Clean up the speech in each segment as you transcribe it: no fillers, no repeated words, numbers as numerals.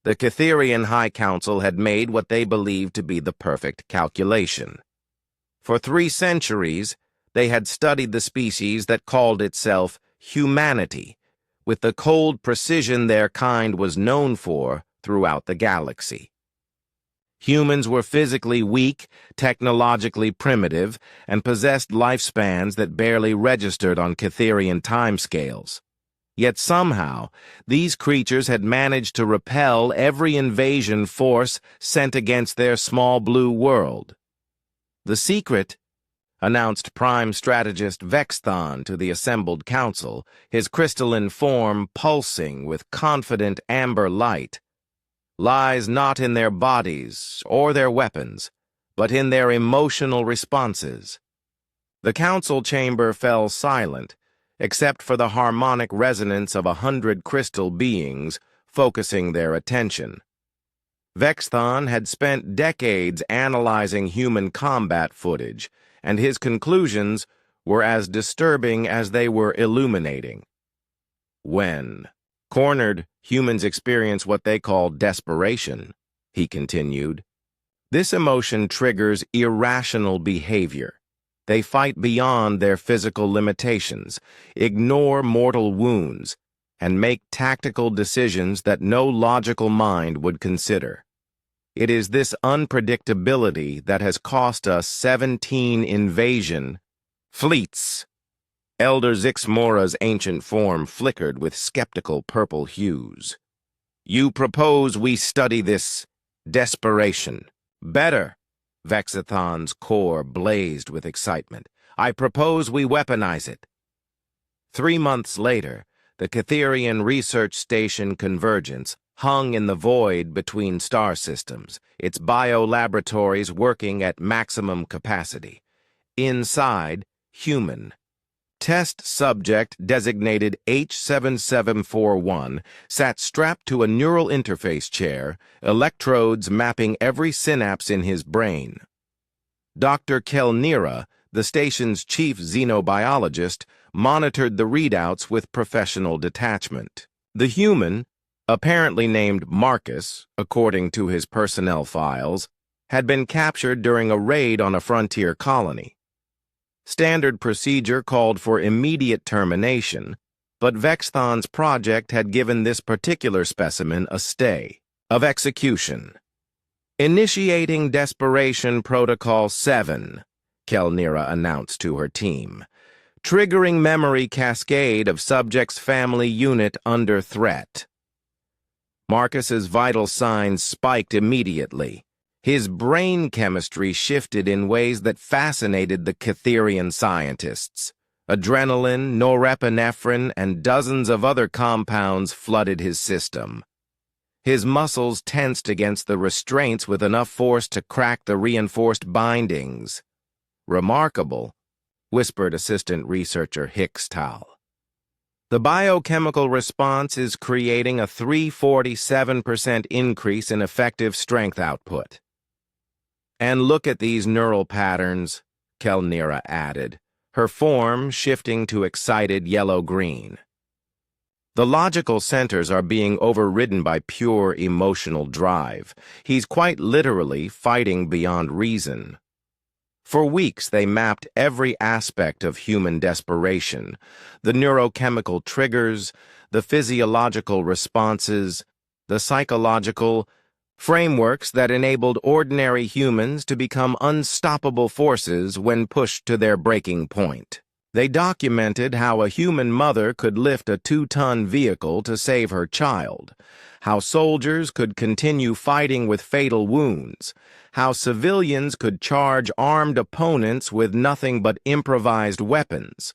The Cytherian High Council had made what they believed to be the perfect calculation. For 3 centuries, they had studied the species that called itself humanity, with the cold precision their kind was known for throughout the galaxy. Humans were physically weak, technologically primitive, and possessed lifespans that barely registered on Cytherian timescales. Yet somehow, these creatures had managed to repel every invasion force sent against their small blue world. The secret, announced Prime Strategist Vexthon to the assembled council, his crystalline form pulsing with confident amber light, lies not in their bodies or their weapons, but in their emotional responses. The council chamber fell silent, except for the harmonic resonance of 100 crystal beings focusing their attention. Vexthon had spent decades analyzing human combat footage, and his conclusions were as disturbing as they were illuminating. When cornered, humans experience what they call desperation, he continued. This emotion triggers irrational behavior. They fight beyond their physical limitations, ignore mortal wounds, and make tactical decisions that no logical mind would consider. It is this unpredictability that has cost us 17 invasion fleets. Elder Zixmora's ancient form flickered with skeptical purple hues. You propose we study this desperation. Better. Vexthon's core blazed with excitement. I propose we weaponize it. 3 months later, the Cytherian Research Station Convergence hung in the void between star systems, its biolaboratories working at maximum capacity. Inside, human. Test subject designated H7741 sat strapped to a neural interface chair, electrodes mapping every synapse in his brain. Dr. Kelnira, the station's chief xenobiologist, monitored the readouts with professional detachment. The human, apparently named Marcus, according to his personnel files, had been captured during a raid on a frontier colony. Standard procedure called for immediate termination, but Vexthon's project had given this particular specimen a stay of execution. Initiating Desperation Protocol 7, Kelnira announced to her team, triggering memory cascade of subject's family unit under threat. Marcus's vital signs spiked immediately. His brain chemistry shifted in ways that fascinated the Cytherian scientists. Adrenaline, norepinephrine, and dozens of other compounds flooded his system. His muscles tensed against the restraints with enough force to crack the reinforced bindings. Remarkable, whispered assistant researcher Hickstal. The biochemical response is creating a 347% increase in effective strength output. And look at these neural patterns, Kelnira added, her form shifting to excited yellow-green. The logical centers are being overridden by pure emotional drive. He's quite literally fighting beyond reason. For weeks, they mapped every aspect of human desperation, the neurochemical triggers, the physiological responses, the psychological frameworks that enabled ordinary humans to become unstoppable forces when pushed to their breaking point. They documented how a human mother could lift a 2-ton vehicle to save her child, how soldiers could continue fighting with fatal wounds, how civilians could charge armed opponents with nothing but improvised weapons.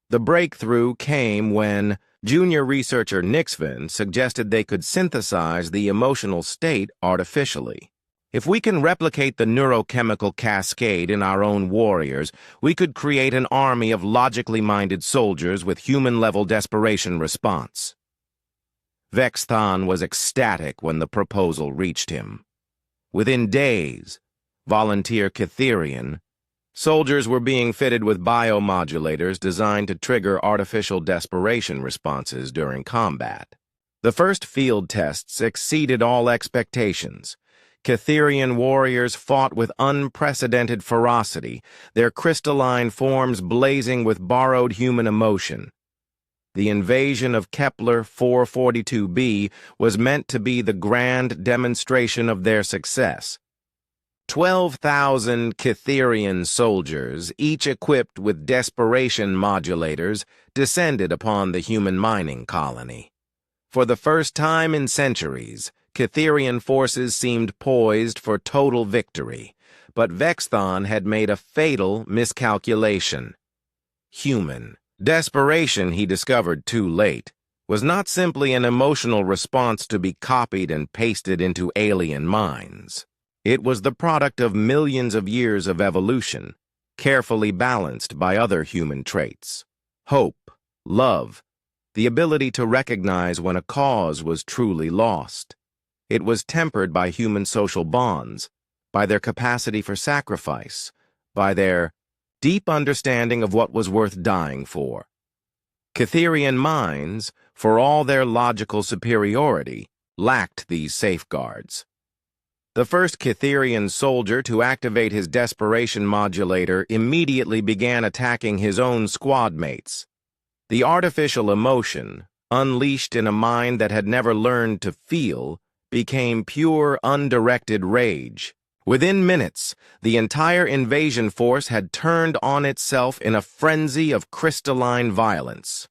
The breakthrough came when junior researcher Nixvin suggested they could synthesize the emotional state artificially. If we can replicate the neurochemical cascade in our own warriors, we could create an army of logically minded soldiers with human-level desperation response. Vexthon was ecstatic when the proposal reached him. Within days, volunteer Cytherian, soldiers were being fitted with biomodulators designed to trigger artificial desperation responses during combat. The first field tests exceeded all expectations. Catherian warriors fought with unprecedented ferocity, their crystalline forms blazing with borrowed human emotion. The invasion of Kepler 442b was meant to be the grand demonstration of their success. 12,000 Catherian soldiers, each equipped with desperation modulators, descended upon the human mining colony. For the first time in centuries, Catherian forces seemed poised for total victory, but Vexthon had made a fatal miscalculation. Human desperation, he discovered too late, was not simply an emotional response to be copied and pasted into alien minds. It was the product of millions of years of evolution, carefully balanced by other human traits: hope, love, the ability to recognize when a cause was truly lost. It was tempered by human social bonds, by their capacity for sacrifice, by their deep understanding of what was worth dying for. Catherian minds, for all their logical superiority, lacked these safeguards. The first Catherian soldier to activate his desperation modulator immediately began attacking his own squad mates. The artificial emotion, unleashed in a mind that had never learned to feel, became pure, undirected rage. Within minutes, the entire invasion force had turned on itself in a frenzy of crystalline violence.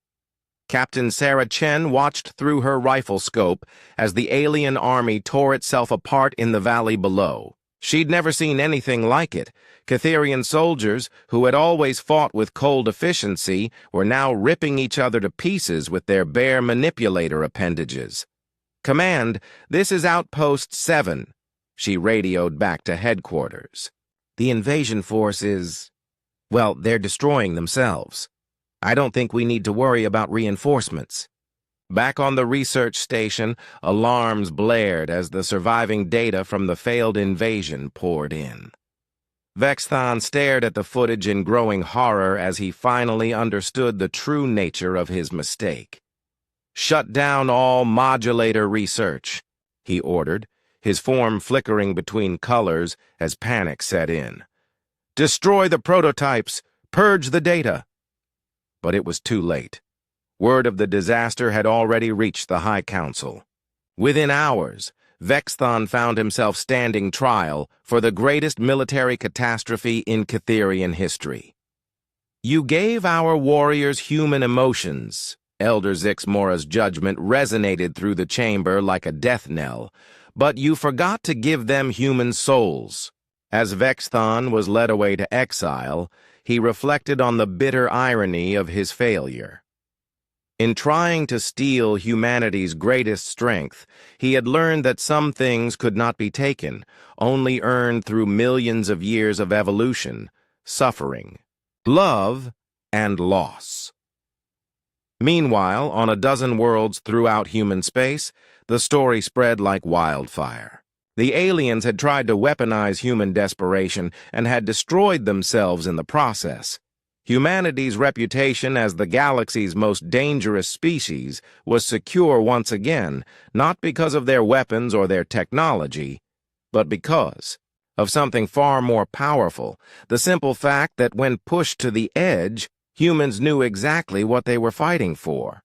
Captain Sarah Chen watched through her rifle scope as the alien army tore itself apart in the valley below. She'd never seen anything like it. Catherian soldiers, who had always fought with cold efficiency, were now ripping each other to pieces with their bare manipulator appendages. "Command, this is Outpost 7. She radioed back to headquarters. "The invasion force is... well, they're destroying themselves. I don't think we need to worry about reinforcements." Back on the research station, alarms blared as the surviving data from the failed invasion poured in. Vexthon stared at the footage in growing horror as he finally understood the true nature of his mistake. "Shut down all modulator research," he ordered, his form flickering between colors as panic set in. "Destroy the prototypes! Purge the data!" But it was too late. Word of the disaster had already reached the High Council. Within hours, Vexthon found himself standing trial for the greatest military catastrophe in Catherian history. "You gave our warriors human emotions." Elder Zixmora's judgment resonated through the chamber like a death knell, "but you forgot to give them human souls." As Vexthon was led away to exile, he reflected on the bitter irony of his failure. In trying to steal humanity's greatest strength, he had learned that some things could not be taken, only earned through millions of years of evolution, suffering, love, and loss. Meanwhile, on a dozen worlds throughout human space, the story spread like wildfire. The aliens had tried to weaponize human desperation and had destroyed themselves in the process. Humanity's reputation as the galaxy's most dangerous species was secure once again, not because of their weapons or their technology, but because of something far more powerful, the simple fact that when pushed to the edge, humans knew exactly what they were fighting for.